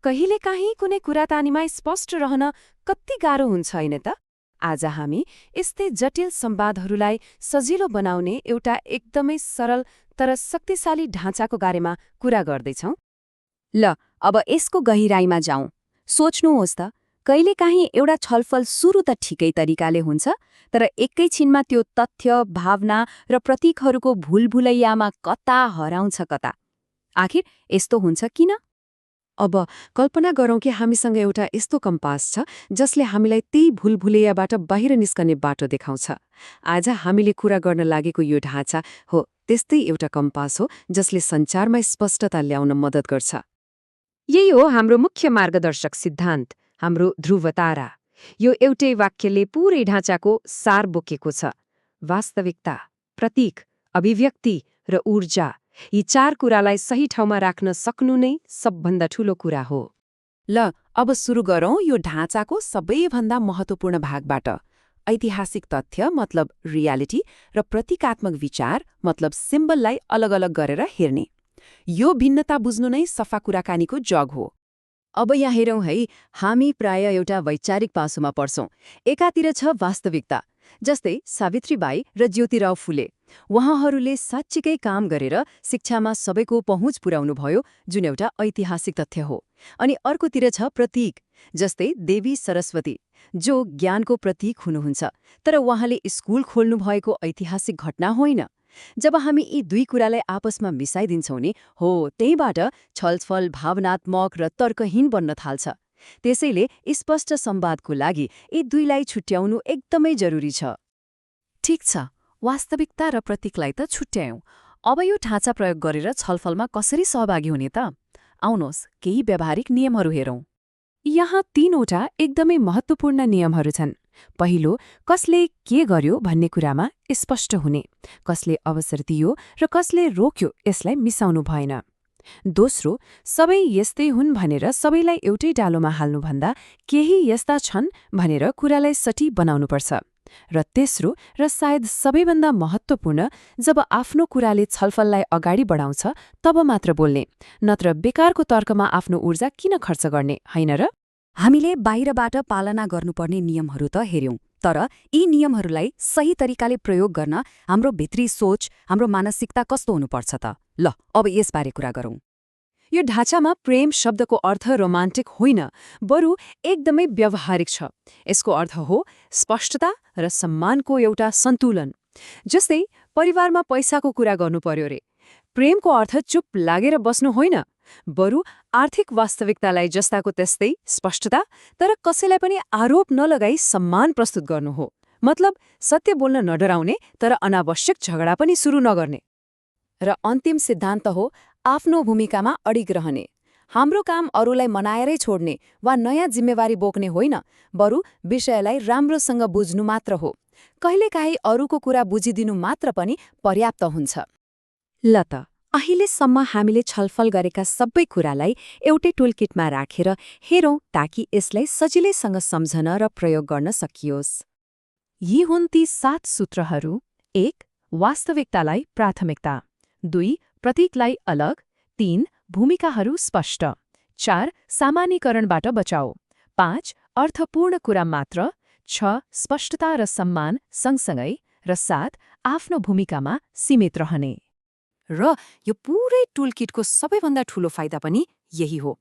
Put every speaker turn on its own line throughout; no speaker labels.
कहिलेकाहीँ कुनै कुरातानीमा स्पष्ट रहन कति गाह्रो हुन्छ होइन त? आज हामी यस्तै जटिल संवादहरूलाई सजिलो बनाउने एउटा एकदमै सरल तर शक्तिशाली ढाँचाको बारेमा कुरा गर्दैछौँ।
ल अब यसको गहिराईमा जाउँ। सोच्नुहोस् त, कहिलेकाहीँ एउटा छलफल सुरु त ठिकै तरिकाले हुन्छ, तर एकैछिनमा त्यो तथ्य, भावना र प्रतीकहरूको भुलभुलैयामा कता हराउँछ कता। आखिर यस्तो हुन्छ किन?
अब कल्पना गरौँ कि हामीसँग एउटा यस्तो कम्पास छ जसले हामीलाई त्यही भुलभुलैयाबाट बाहिर निस्कने बाटो देखाउँछ। आज हामीले कुरा गर्न लागेको यो ढाँचा हो त्यस्तै एउटा कम्पास हो जसले सञ्चारमा स्पष्टता ल्याउन मद्दत गर्छ। यही हो हाम्रो मुख्य मार्गदर्शक सिद्धान्त, हाम्रो ध्रुवतारा। यो एउटै वाक्यले पूरै ढाँचाको सार बोकेको छ। वास्तविकता, प्रतीक, अभिव्यक्ति र ऊर्जा, यी 4 कुरालाई सही ठाउँमा राख्न सक्नु नै सबभन्दा ठूलो कुरा हो। ल अब सुरु गरौँ यो ढाँचाको सबैभन्दा महत्त्वपूर्ण भागबाट। ऐतिहासिक तथ्य मतलब रियालिटी र प्रतीकात्मक विचार मतलब सिम्बललाई अलग अलग गरेर हेर्ने। यो भिन्नता बुझ्नु नै सफा कुराकानीको जग हो।
अब यहाँ हेरौँ है, हामी प्राय एउटा वैचारिक पासोमा पर्छौं। एकातिर छ वास्तविकता, जस्तै सावित्रीबाई र ज्योतिराव फुले। उहाँहरूले साँच्चीकै काम गरेर शिक्षामा सबैको पहुँच पुर्याउनुभयो, जुन एउटा ऐतिहासिक तथ्य हो। अनि अर्कोतिर छ प्रतीक, जस्तै देवी सरस्वती, जो ज्ञानको प्रतीक हुनुहुन्छ, तर उहाँले स्कुल खोल्नु भएको ऐतिहासिक घटना होइन। जब हामी यी दुई कुरालाई आपसमा मिसाइदिन्छौँ नि, हो त्यहीबाट छलफल भावनात्मक र तर्कहीन बन्न थाल्छ। त्यसैले स्पष्ट संवादको लागि यी दुईलाई छुट्याउनु एकदमै जरुरी छ।
ठिक छ, वास्तविकता र प्रतीकलाई त छुट्यायौं। अब यो ढाँचा प्रयोग गरेर छलफलमा कसरी सहभागी हुने त? आउनुहोस् केही व्यावहारिक नियमहरू हेरौँ। यहाँ 3वटा एकदमै महत्त्वपूर्ण नियमहरू छन्। पहिलो, कसले के गर्यो भन्ने कुरामा स्पष्ट हुने, कसले अवसर दियो र कसले रोक्यो यसलाई मिसाउनु भएन। दोस्रो, सबै यस्तै हुन् भनेर सबैलाई एउटै डालोमा हाल्नुभन्दा केही यस्ता छन् भनेर कुरालाई सटीक बनाउनुपर्छ। र तेस्रो र सायद सबैभन्दा महत्त्वपूर्ण, जब आफ्नो कुराले छलफललाई अगाडि बढाउँछ तब मात्र बोल्ने, नत्र बेकारको तर्कमा आफ्नो ऊर्जा किन खर्च गर्ने, होइन र?
हामीले बाहिरबाट पालना गर्नुपर्ने नियमहरू त हेर्यौं, तर यी नियमहरूलाई सही तरिकाले प्रयोग गर्न हाम्रो भित्री सोच, हाम्रो मानसिकता कस्तो हुनुपर्छ त? ल अब यसबारे कुरा गरौँ।
यो ढाँचामा प्रेम शब्दको अर्थ रोमान्टिक होइन, बरु एकदमै व्यावहारिक छ। यसको अर्थ हो स्पष्टता र सम्मानको एउटा सन्तुलन। जस्तै परिवारमा पैसाको कुरा गर्नु पर्यो रे, प्रेमको अर्थ चुप लागेर बस्नु होइन, बरु आर्थिक वास्तविकतालाई जस्ताको त्यस्तै स्पष्टता, तर कसैलाई पनि आरोप नलगाई सम्मान प्रस्तुत गर्नु हो। मतलब सत्य बोल्न नडराउने, तर अनावश्यक झगडा पनि सुरु नगर्ने। र अन्तिम सिद्धान्त हो आफ्नो भूमिकामा अडिग रहने। हाम्रो काम अरूलाई मनाएरै छोड्ने वा नयाँ जिम्मेवारी बोक्ने होइन, बरु विषयलाई राम्रोसँग बुझ्नु मात्र हो। कहिलेकाहीँ अरूको कुरा बुझिदिनु मात्र पनि पर्याप्त हुन्छ। ल त अहिलेसम्म हामीले छलफल गरेका सबै कुरालाई एउटै टुलकिटमा राखेर हेरौँ ताकि यसलाई सजिलैसँग सम्झन र प्रयोग गर्न सकियोस्। यी हुन् ती 7 सूत्रहरू। 1. वास्तविकतालाई प्राथमिकता। 2. प्रतीकलाई अलग। 3. भूमिकाहरू स्पष्ट। 4. सामान्यीकरणबाट बचाऊ। 5. अर्थपूर्ण कुरा मात्र। 6. स्पष्टता र सम्मान सँगसँगै। र 7. आफ्नो भूमिकामा सीमित रहने। र यो पूरै टुलकिटको सबैभन्दा ठूलो फाइदा पनि यही हो।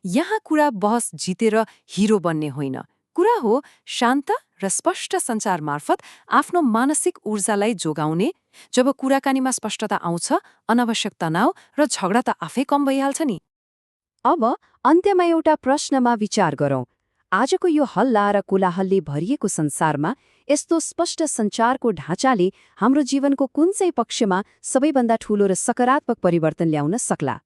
यहाँ कुरा बहस जितेर हिरो बन्ने होइन, कुरा हो शान्त र स्पष्ट सञ्चार मार्फत आफ्नो मानसिक ऊर्जालाई जोगाउने। जब कुराकानीमा स्पष्टता आउँछ, अनावश्यक तनाव र झगडा त आफै कम भइहाल्छ नि।
अब अन्त्यमा एउटा प्रश्नमा विचार गरौँ। आजको यो हल्ला र कोलाहलले भरिएको संसारमा यस्तो स्पष्ट सञ्चारको ढाँचाले हाम्रो जीवनको कुन चाहिँ पक्षमा सबैभन्दा ठूलो र सकारात्मक परिवर्तन ल्याउन सक्ला?